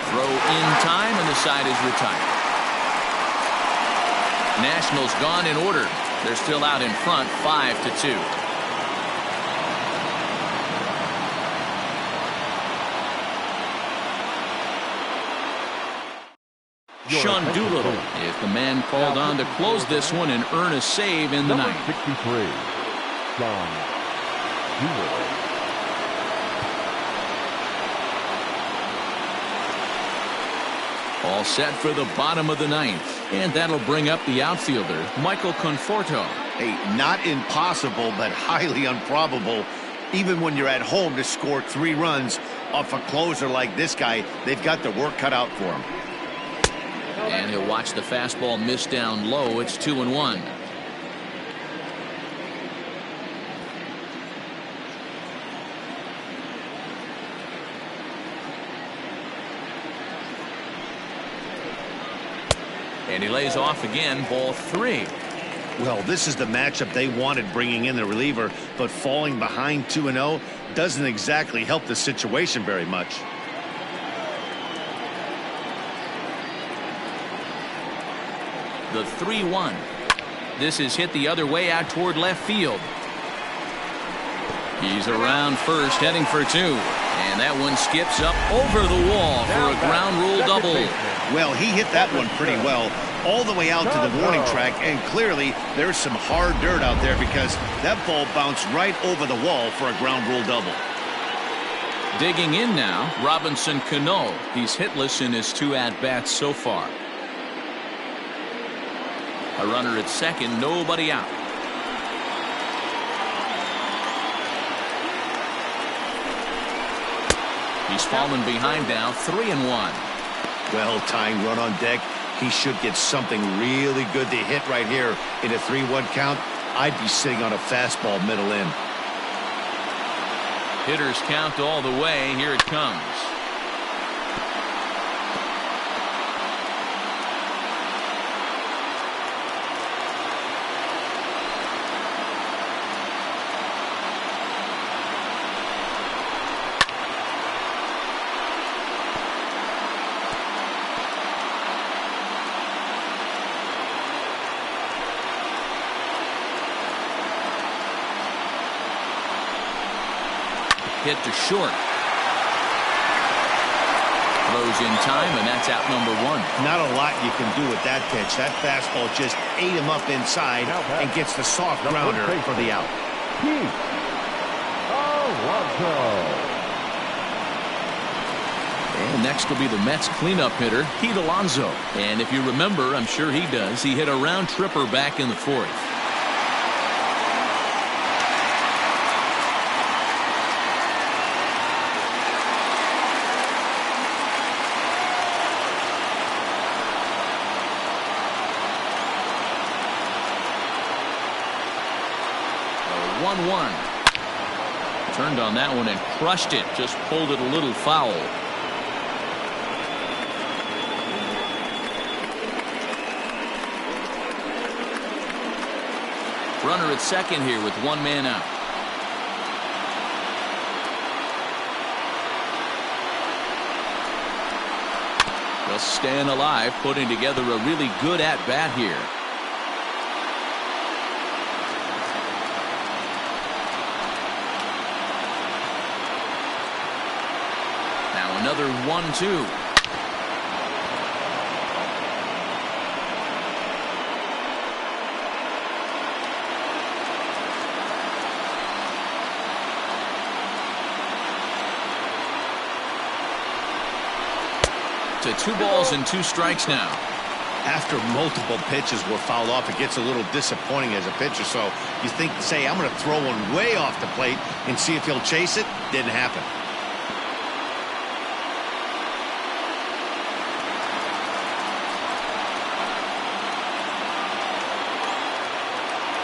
Throw in time, and the side is retired. Nationals gone in order. They're still out in front, 5-2. Sean Doolittle is the man called on to close this one and earn a save in the ninth. 63, Sean Doolittle. All set for the bottom of the ninth. And that'll bring up the outfielder, Michael Conforto. Hey, not impossible, but highly improbable. Even when you're at home to score 3 runs off a closer like this guy, they've got the work cut out for him. And he'll watch the fastball miss down low. It's 2-1. And he lays off again, ball 3. Well, this is the matchup they wanted, bringing in the reliever, but falling behind 2-0 doesn't exactly help the situation very much. The 3-1. This is hit the other way out toward left field. He's around first, heading for 2. And that one skips up over the wall for a ground rule double. Well, he hit that one pretty well, all the way out to the warning track, and clearly there's some hard dirt out there because that ball bounced right over the wall for a ground rule double. Digging in now, Robinson Cano. He's hitless in his 2 at-bats so far. A runner at second, nobody out. He's fallen behind now, 3-1. Well, tying run on deck. He should get something really good to hit right here in a 3-1 count. I'd be sitting on a fastball middle in. Hitters count all the way. Here it comes. Hit to short. Throws in time, and that's out number 1. Not a lot you can do with that pitch. That fastball just ate him up inside and gets the soft grounder for the out. And next will be the Mets cleanup hitter, Pete Alonso. And if you remember, I'm sure he does, he hit a round tripper back in the 4th. Turned on that one and crushed it. Just pulled it a little foul. Runner at second here with 1 man out. Just staying alive, putting together a really good at-bat here. Another 1-2. To 2 balls and 2 strikes now. After multiple pitches were fouled off, it gets a little disappointing as a pitcher. So you think, say, I'm going to throw one way off the plate and see if he'll chase it. Didn't happen.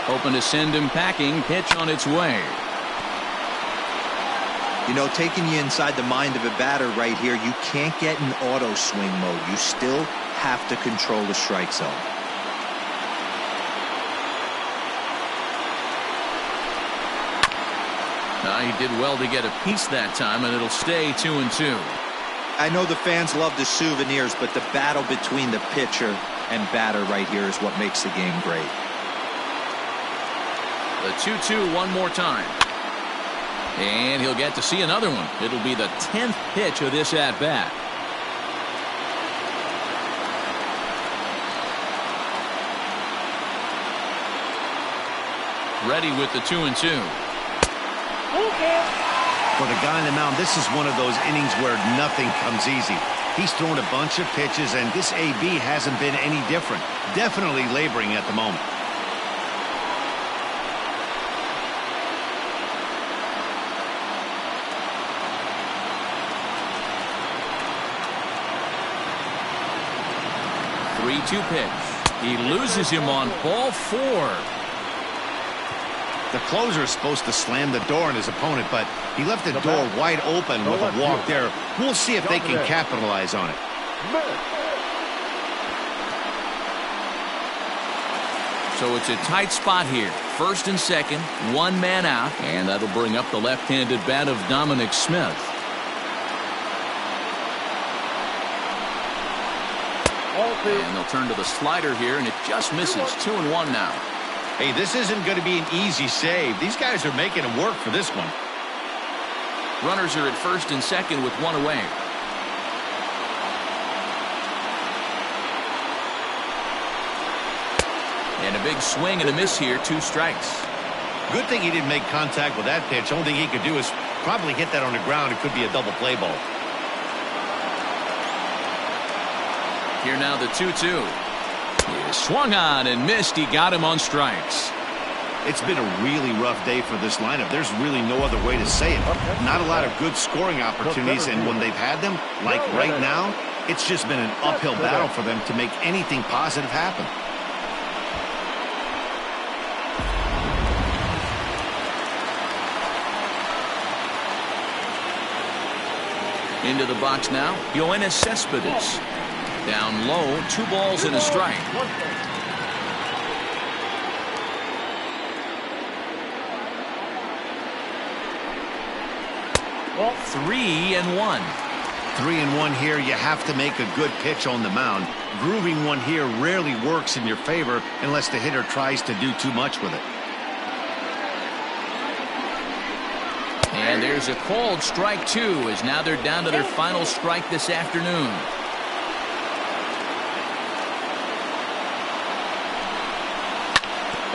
Hoping to send him packing. Pitch on its way. You know, taking you inside the mind of a batter right here, you can't get in auto swing mode. You still have to control the strike zone. He did well to get a piece that time, and it'll stay 2-2. I know the fans love the souvenirs, but the battle between the pitcher and batter right here is what makes the game great. The 2-2 one more time. And he'll get to see another one. It'll be the 10th pitch of this at-bat. Ready with the 2-2. For the guy on the mound, this is one of those innings where nothing comes easy. He's thrown a bunch of pitches, and this AB hasn't been any different. Definitely laboring at the moment. Two pitch. He loses him on ball 4. The closer is supposed to slam the door on his opponent, but he left the door wide open with a walk there. We'll see if they can capitalize on it. So it's a tight spot here. First and second, one man out, and that'll bring up the left-handed bat of Dominic Smith. And they'll turn to the slider here, and it just misses. 2-1 now. Hey, this isn't going to be an easy save. These guys are making him work for this one. Runners are at first and second with one away. And a big swing and a miss here. 2 strikes. Good thing he didn't make contact with that pitch. Only thing he could do is probably hit that on the ground. It could be a double play ball. Here now the 2-2. He swung on and missed. He got him on strikes. It's been a really rough day for this lineup. There's really no other way to say it. Not a lot of good scoring opportunities, and when they've had them, like right now, it's just been an uphill battle for them to make anything positive happen. Into the box now, Yoenis Cespedes. Down low, 2 balls and a strike. 3-1. 3-1 here. You have to make a good pitch on the mound. Grooving one here rarely works in your favor unless the hitter tries to do too much with it. And there's a called strike 2, as now they're down to their final strike this afternoon.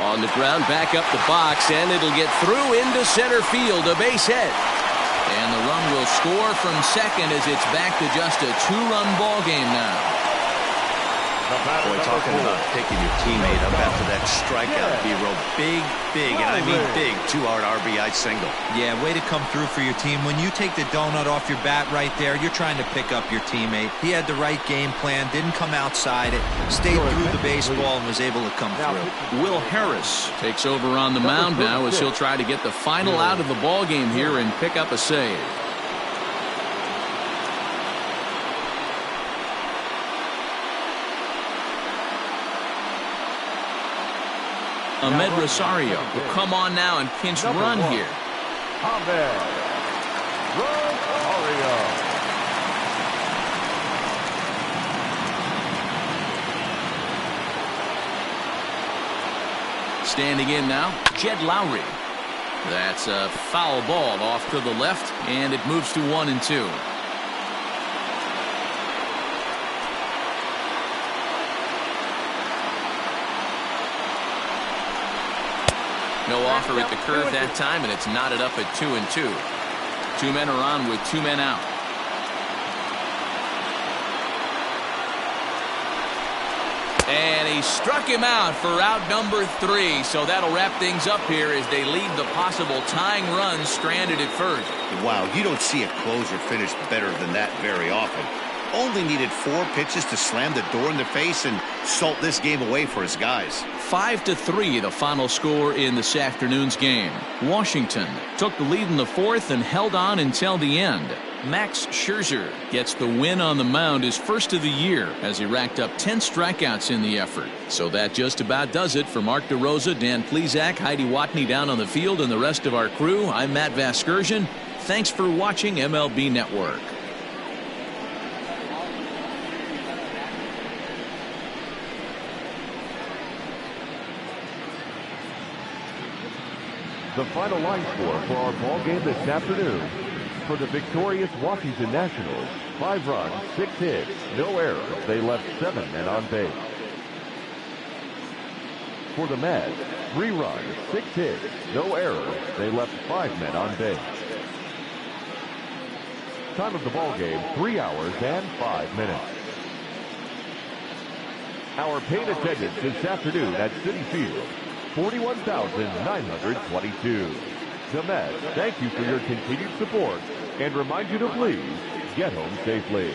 On the ground, back up the box, and it'll get through into center field, a base hit. And the run will score from second as it's back to just a 2-run ball game now. Boy, talking about picking your teammate up after that strikeout, B-Row. Big, and I mean big, 2-hard RBI single. Yeah, way to come through for your team. When you take the donut off your bat right there, you're trying to pick up your teammate. He had the right game plan, didn't come outside it, stayed through the baseball, and was able to come through. Will Harris takes over on the mound now as he'll try to get the final out of the ball game here and pick up a save. Ahmed Rosario will come on now and pinch run here. Ahmed Rosario. Standing in now, Jed Lowry. That's a foul ball off to the left, and it moves to 1-2. No offer at the curve that time, and it's knotted up at 2-2. 2 men are on with 2 men out. And he struck him out for out number 3. So that'll wrap things up here as they leave the possible tying run stranded at first. Wow, you don't see a closer finish better than that very often. Only needed 4 pitches to slam the door in the face and salt this game away for his guys. 5-3 the final score in this afternoon's game. Washington took the lead in the 4th and held on until the end. Max Scherzer gets the win on the mound, his first of the year, as he racked up 10 strikeouts in the effort. So that just about does it for Mark DeRosa, Dan Plesac, Heidi Watney down on the field, and the rest of our crew. I'm Matt Vasgersian. Thanks for watching MLB Network. The final line score for our ball game this afternoon. For the victorious Washington Nationals, 5 runs, 6 hits, no errors. They left 7 men on base. For the Mets, 3 runs, 6 hits, no errors. They left 5 men on base. Time of the ball game, 3 hours and 5 minutes. Our paid attendance this afternoon at Citi Field, 41,922. The Mets thank you for your continued support and remind you to please get home safely.